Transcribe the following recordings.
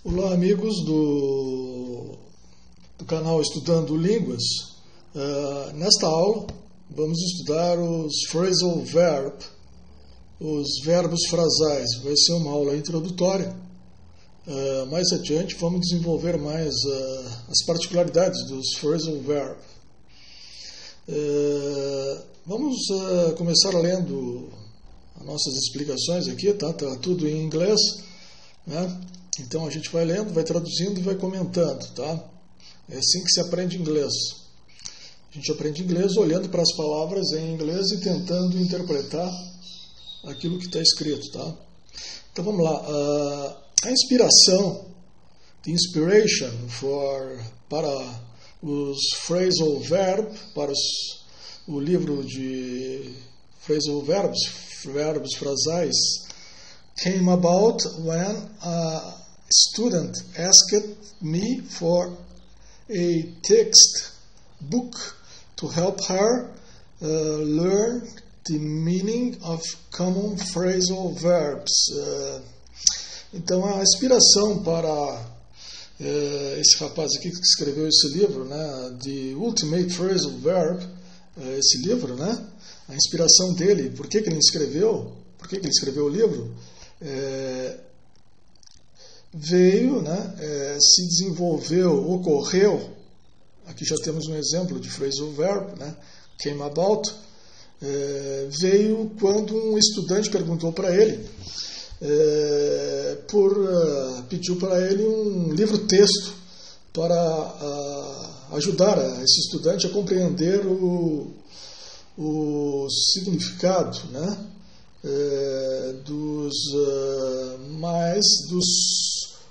Olá, amigos do canal Estudando Línguas. Nesta aula vamos estudar os phrasal verb, os verbos frasais. Vai ser uma aula introdutória. Mais adiante vamos desenvolver mais as particularidades dos phrasal verb. Vamos começar lendo as nossas explicações aqui, tá tudo em inglês, né? Então a gente vai lendo, vai traduzindo e vai comentando, tá? É assim que se aprende inglês. A gente aprende inglês olhando para as palavras em inglês e tentando interpretar aquilo que está escrito, tá? Então vamos lá. A inspiração, the inspiration para os phrasal verb, para o livro de phrasal verbos frasais, came about when a student asked me for a textbook to help her learn the meaning of common phrasal verbs. Então, a inspiração para esse rapaz aqui que escreveu esse livro, né, The Ultimate Phrasal Verb, esse livro, né, a inspiração dele, por que ele escreveu o livro, veio, né, se desenvolveu, ocorreu, aqui já temos um exemplo de phrasal verb, né, came about, veio quando um estudante perguntou para ele, pediu para ele um livro-texto para ajudar esse estudante a compreender o significado, né, dos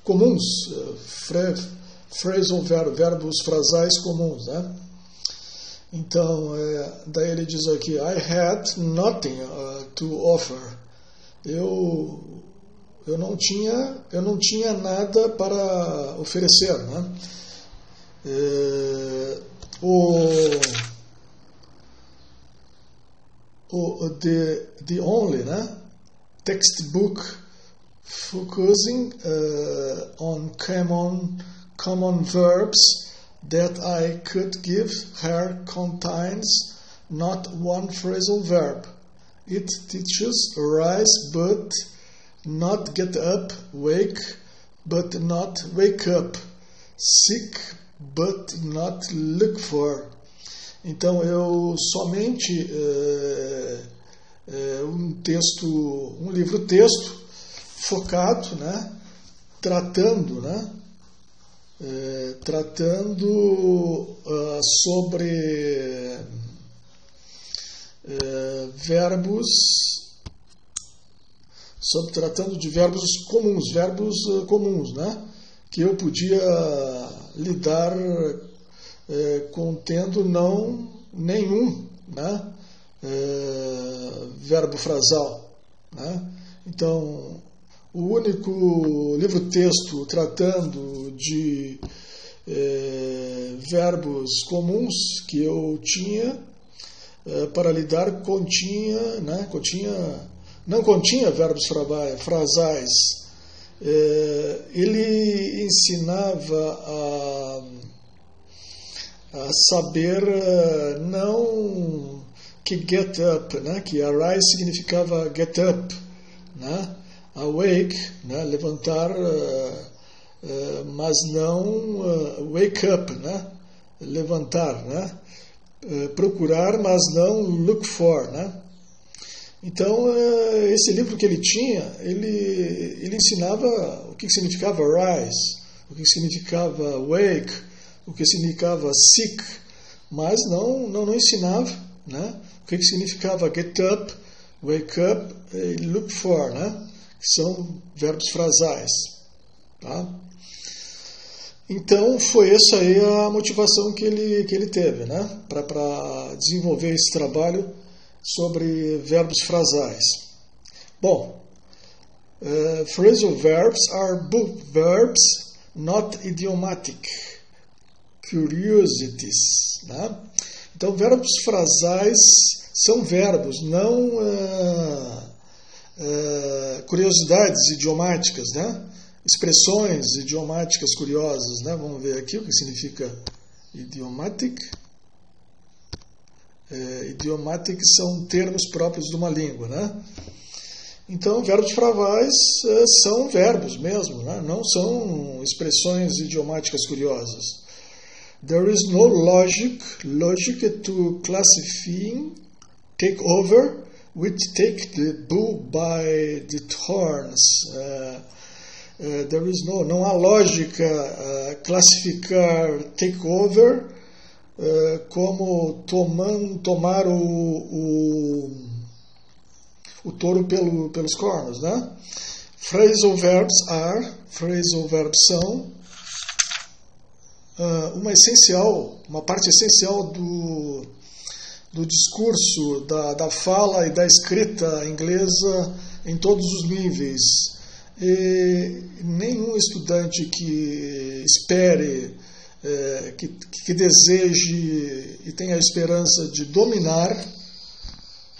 comuns, phrasal verb, verbos frasais comuns, né? Então, daí ele diz aqui, I had nothing to offer. Eu não tinha nada para oferecer, né? The only, né, textbook focusing on common verbs that I could give her contains not one phrasal verb. It teaches rise but not get up, wake but not wake up, seek but not look for. Então, eu somente um livro-texto focado, né, tratando sobre tratando de verbos comuns, né, que eu podia lidar contendo não nenhum, né, verbo frasal, né? Então, o único livro-texto tratando de verbos comuns que eu tinha para lidar não continha verbos frasais. Ele ensinava a saber não que get up, né, que arise significava get up, né, awake, né, levantar, mas não wake up, né, levantar, né, procurar, mas não look for, né. Então, esse livro que ele tinha, ele ensinava o que significava rise, o que significava wake, o que significava seek, mas não ensinava, né, o que significava get up, wake up e look for, né, que são verbos frasais, tá? Então, foi essa aí a motivação que ele teve, né, para desenvolver esse trabalho sobre verbos frasais. Bom, phrasal verbs are both verbs, not idiomatic curiosities, né? Então, verbos frasais são verbos, não curiosidades idiomáticas, né? expressões idiomáticas curiosas, né? Vamos ver aqui o que significa idiomatic. Idiomatic são termos próprios de uma língua, né? Então, verbos fravais são verbos mesmo, né? Não são expressões idiomáticas curiosas. There is no logic to classifying, take over, with take the bull by the horns. There is não há lógica classificar take over como tomar o touro pelos cornos, né? Phrasal verbs são uma parte essencial do discurso, da fala e da escrita inglesa em todos os níveis. E nenhum estudante que espere, que deseje e tenha a esperança de dominar,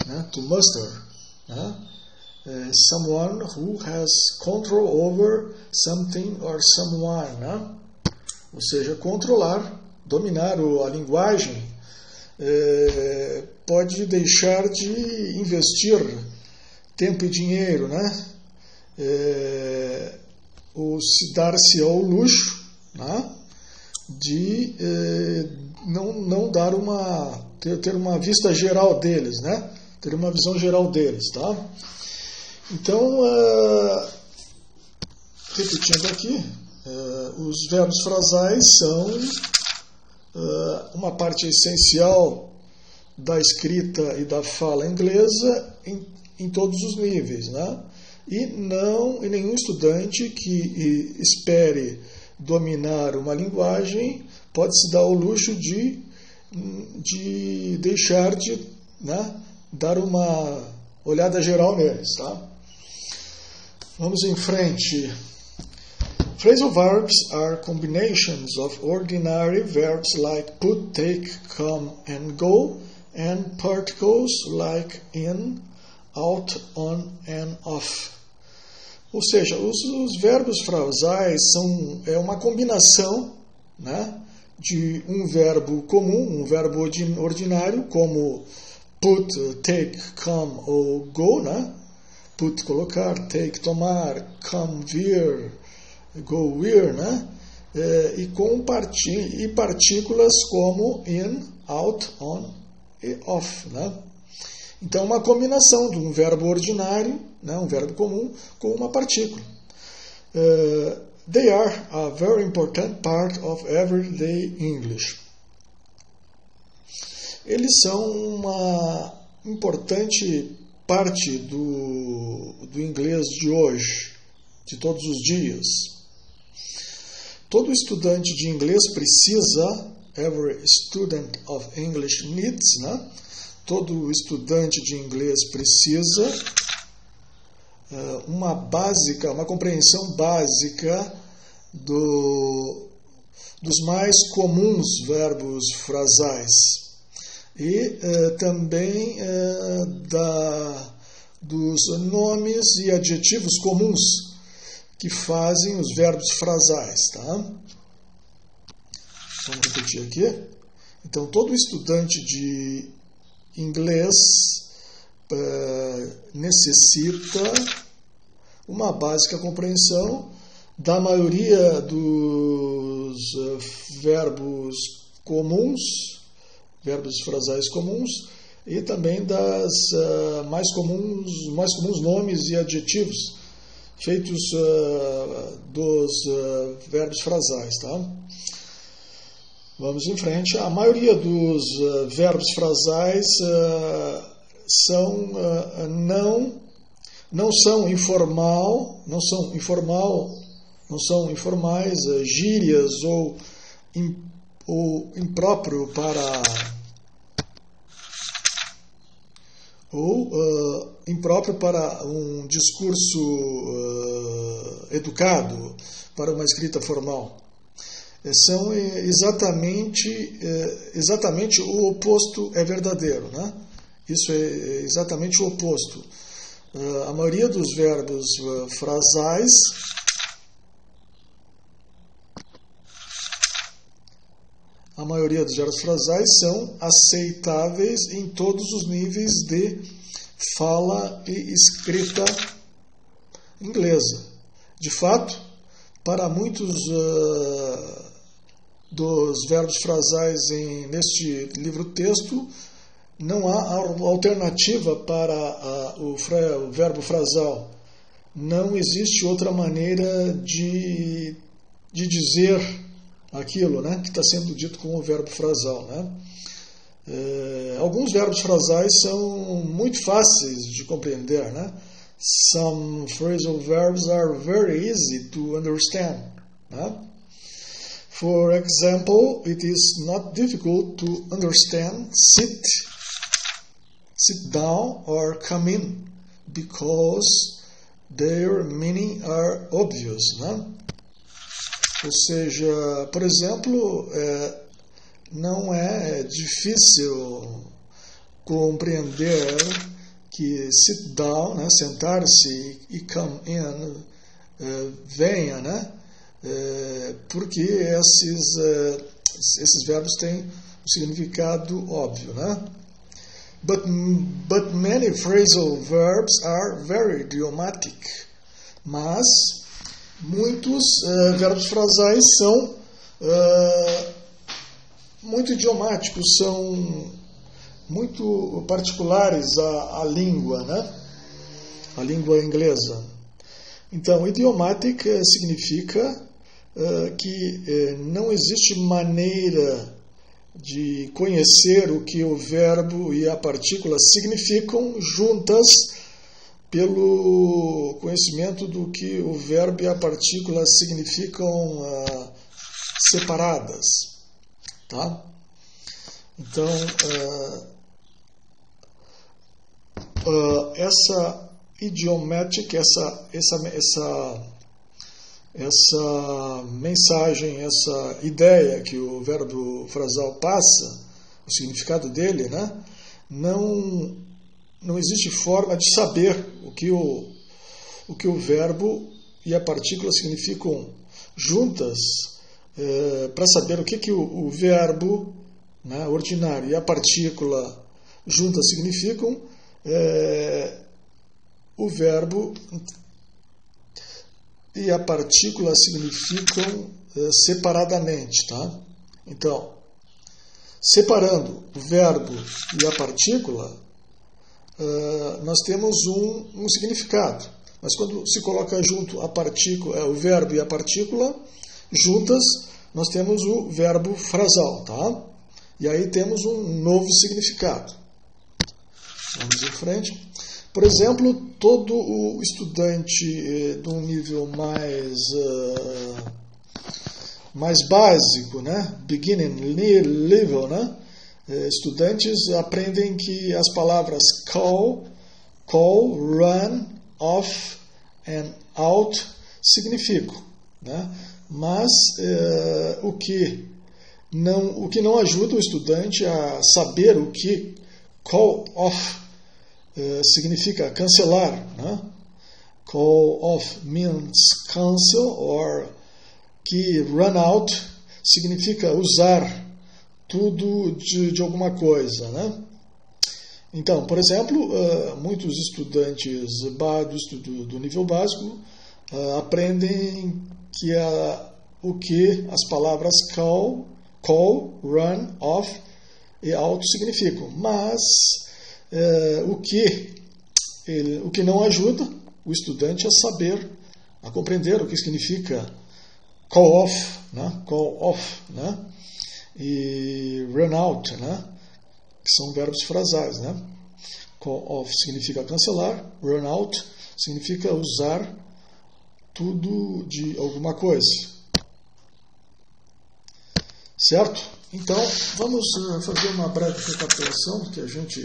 né, to master, someone who has control over something or someone, né? Ou seja, controlar, dominar a linguagem, pode deixar de investir tempo e dinheiro, né? Ou se dar-se ao luxo, né? De não dar ter uma vista geral deles, né? Ter uma visão geral deles, tá? Então, repetindo aqui, os verbos frasais são uma parte essencial da escrita e da fala inglesa em todos os níveis, né? E nenhum estudante que espere dominar uma linguagem pode se dar ao luxo de deixar de, né, dar uma olhada geral neles, tá? Vamos em frente. Phrasal verbs are combinations of ordinary verbs like put, take, come and go, and particles like in, out, on and off. Ou seja, os verbos frasais são uma combinação, né, de um verbo comum, um verbo ordinário, como put, take, come ou go, né? Put, colocar, take, tomar, come, vir, go, vir, né? E com partículas como in, out, on e off, né? Então, uma combinação de um verbo ordinário, né, um verbo comum, com uma partícula. They are a very important part of everyday English. Eles são uma importante parte do inglês de hoje, de todos os dias. Todo estudante de inglês precisa, every student of English needs, né? Todo estudante de inglês precisa uma compreensão básica dos mais comuns verbos frasais e também dos nomes e adjetivos comuns que fazem os verbos frasais, tá? Vamos repetir aqui. Então, todo estudante de inglês necessita uma básica compreensão da maioria dos verbos comuns, verbos frasais comuns, e também das mais comuns nomes e adjetivos feitos dos verbos frasais, tá? Vamos em frente. A maioria dos verbos frasais não são informais, gírias ou impróprio para um discurso educado, para uma escrita formal. São exatamente o oposto é verdadeiro, né? Isso é exatamente o oposto. A maioria dos verbos frasais a maioria dos verbos frasais são aceitáveis em todos os níveis de fala e escrita inglesa. De fato, para muitos dos verbos frasais neste livro-texto, não há alternativa para o verbo frasal. Não existe outra maneira de dizer aquilo, né, que está sendo dito com o verbo frasal. Né? Alguns verbos frasais são muito fáceis de compreender. Né? Some phrasal verbs are very easy to understand. Né? For example, it is not difficult to understand sit down or come in, because their meaning are obvious. Né? Ou seja, por exemplo, não é difícil compreender que sit down, né, sentar-se, e come in, venha, né? Porque esses verbos têm um significado óbvio, né? But many phrasal verbs are very idiomatic. Mas muitos verbos frasais são muito idiomáticos, são muito particulares à língua, né? A língua inglesa. Então, idiomatic significa que não existe maneira de conhecer o que o verbo e a partícula significam juntas pelo conhecimento do que o verbo e a partícula significam separadas. Tá? Então, essa idiomatic, essa mensagem, essa ideia que o verbo frasal passa, o significado dele, né? Não existe forma de saber o que o verbo e a partícula significam juntas, para saber o que o verbo, né, ordinário, e a partícula juntas significam. O verbo e a partícula significam separadamente, tá? Então, separando o verbo e a partícula, nós temos um significado. Mas quando se coloca junto a partícula, o verbo e a partícula juntas, nós temos o verbo frasal, tá? E aí temos um novo significado. Vamos em frente. Por exemplo, todo o estudante de um nível mais básico, né? Beginning level, né? Estudantes aprendem que as palavras call, run, off and out significam, né? Mas o que não ajuda o estudante a saber o que call off significa cancelar, né? Call off means cancel, or que run out significa usar tudo de alguma coisa, né? Então, por exemplo, muitos estudantes do nível básico aprendem que o que as palavras call, run, off e out significam, mas o que não ajuda o estudante a saber, a compreender o que significa call off, né? E run out, né? Que são verbos frasais, né? Call off significa cancelar, run out significa usar tudo de alguma coisa. Certo? Então, vamos fazer uma breve recapitulação do que a gente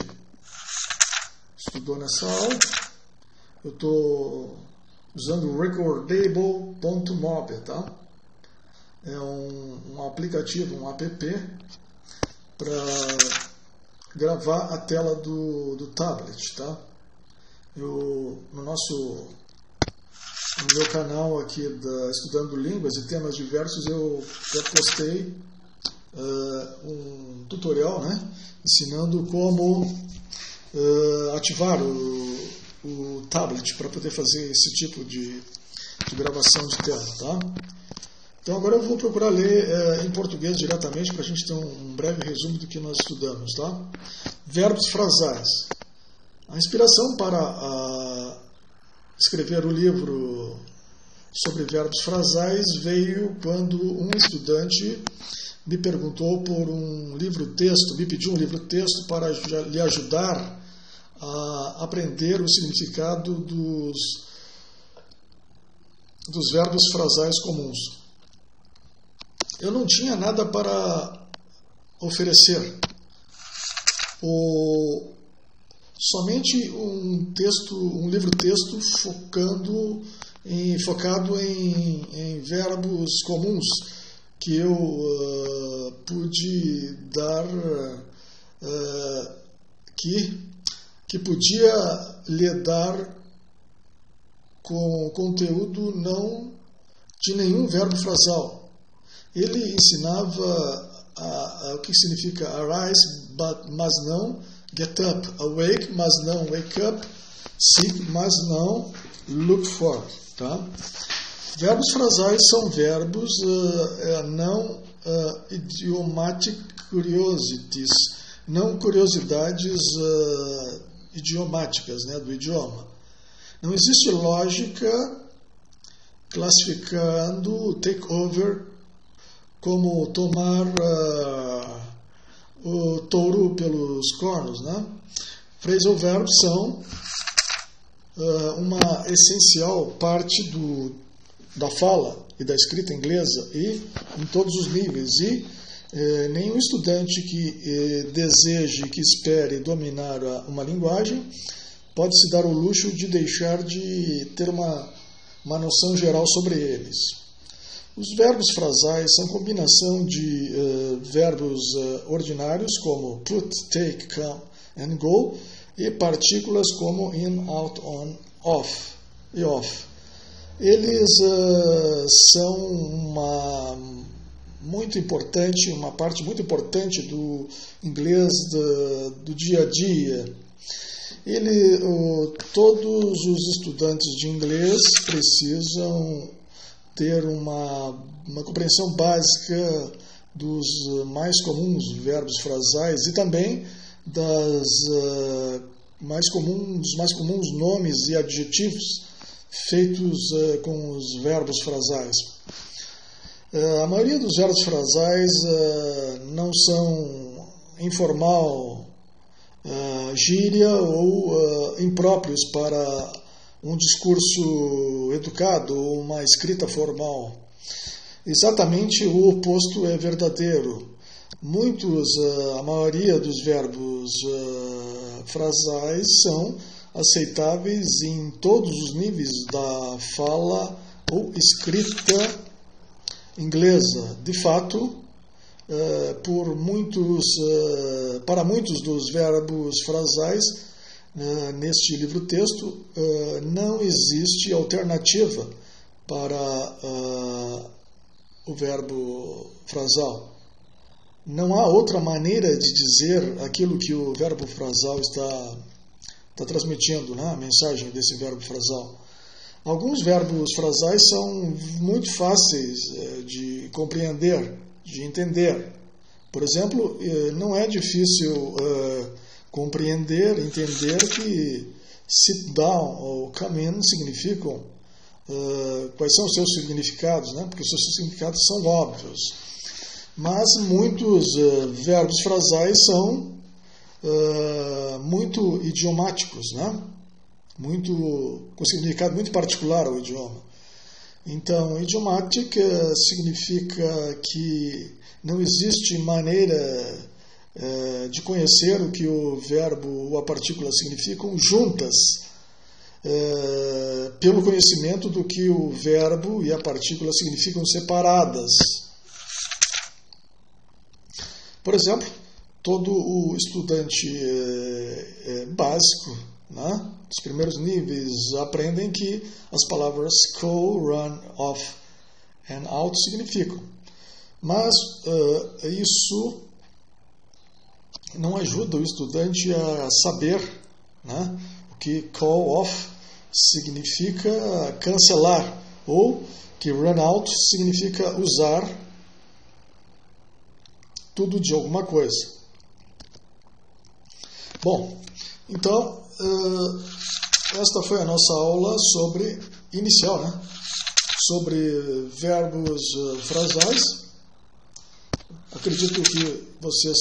estudou nessa aula. Eu estou usando o recordable.mob, tá? É um aplicativo, um app, para gravar a tela do tablet, tá? No meu canal aqui Estudando Línguas e Temas Diversos, eu já postei um tutorial, né, ensinando como ativar o tablet para poder fazer esse tipo de gravação de tela, tá? Então agora eu vou procurar ler em português diretamente para a gente ter um breve resumo do que nós estudamos, tá? Verbos frasais. A inspiração para escrever o livro sobre verbos frasais veio quando um estudante me perguntou por um livro-texto, me pediu um livro-texto para lhe ajudar a aprender o significado dos verbos frasais comuns. Eu não tinha nada para oferecer. Somente um livro-texto focado em verbos comuns que eu pude dar, que podia lhe dar com conteúdo não de nenhum verbo frasal. Ele ensinava o que significa arise, mas não get up, awake, mas não wake up, seek, mas não look for, tá? Verbos frasais são verbos não idiomatic curiosities, não curiosidades idiomáticas, né, do idioma. Não existe lógica classificando take over como tomar o touro pelos cornos, né? Phrasal verbs são uma essencial parte da fala e da escrita inglesa e em todos os níveis. E nenhum estudante que deseje, que espere dominar uma linguagem pode se dar o luxo de deixar de ter uma noção geral sobre eles. Os verbos frasais são combinação de verbos ordinários como put, take, come and go e partículas como in, out, on, off e off. Eles são uma parte muito importante do inglês do dia a dia. Todos os estudantes de inglês precisam ter uma compreensão básica dos mais comuns verbos frasais e também dos mais comuns nomes e adjetivos feitos com os verbos frasais. A maioria dos verbos frasais não são informal, gíria ou impróprios para um discurso educado ou uma escrita formal. Exatamente o oposto é verdadeiro. A maioria dos verbos frasais são aceitáveis em todos os níveis da fala ou escrita inglesa. De fato, para muitos dos verbos frasais, neste livro-texto, não existe alternativa para o verbo frasal. Não há outra maneira de dizer aquilo que o verbo frasal está transmitindo, né? A mensagem desse verbo frasal. Alguns verbos frasais são muito fáceis de compreender, de entender. Por exemplo, não é difícil entender que sit down ou come in significam, quais são os seus significados, né? Porque os seus significados são óbvios. Mas muitos verbos frasais são muito idiomáticos, né? Com significado muito particular ao idioma. Então, idiomatic significa que não existe maneira de conhecer o que o verbo ou a partícula significam juntas, pelo conhecimento do que o verbo e a partícula significam separadas. Por exemplo, todo o estudante básico, né, dos primeiros níveis, aprendem que as palavras go, run, off and out significam Mas isso não ajuda o estudante a saber, né, o que call off significa cancelar, ou que run out significa usar tudo de alguma coisa. Bom, então, esta foi a nossa aula inicial, né? Sobre verbos frasais. Acredito que vocês,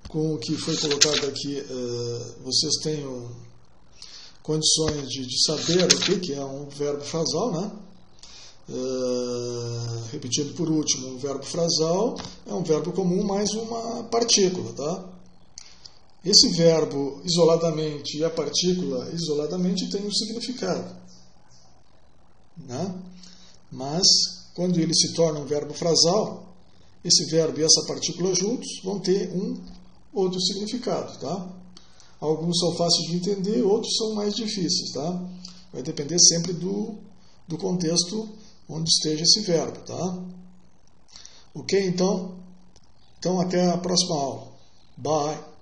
com o que foi colocado aqui, vocês tenham condições de saber o que é um verbo frasal, né? Repetindo por último, um verbo frasal é um verbo comum mais uma partícula, tá? Esse verbo isoladamente e a partícula isoladamente tem um significado, né? Mas quando ele se torna um verbo frasal, esse verbo e essa partícula juntos vão ter um outro significado, tá? Alguns são fáceis de entender, outros são mais difíceis, tá? Vai depender sempre do contexto onde esteja esse verbo, tá? Ok? Então até a próxima aula. Bye!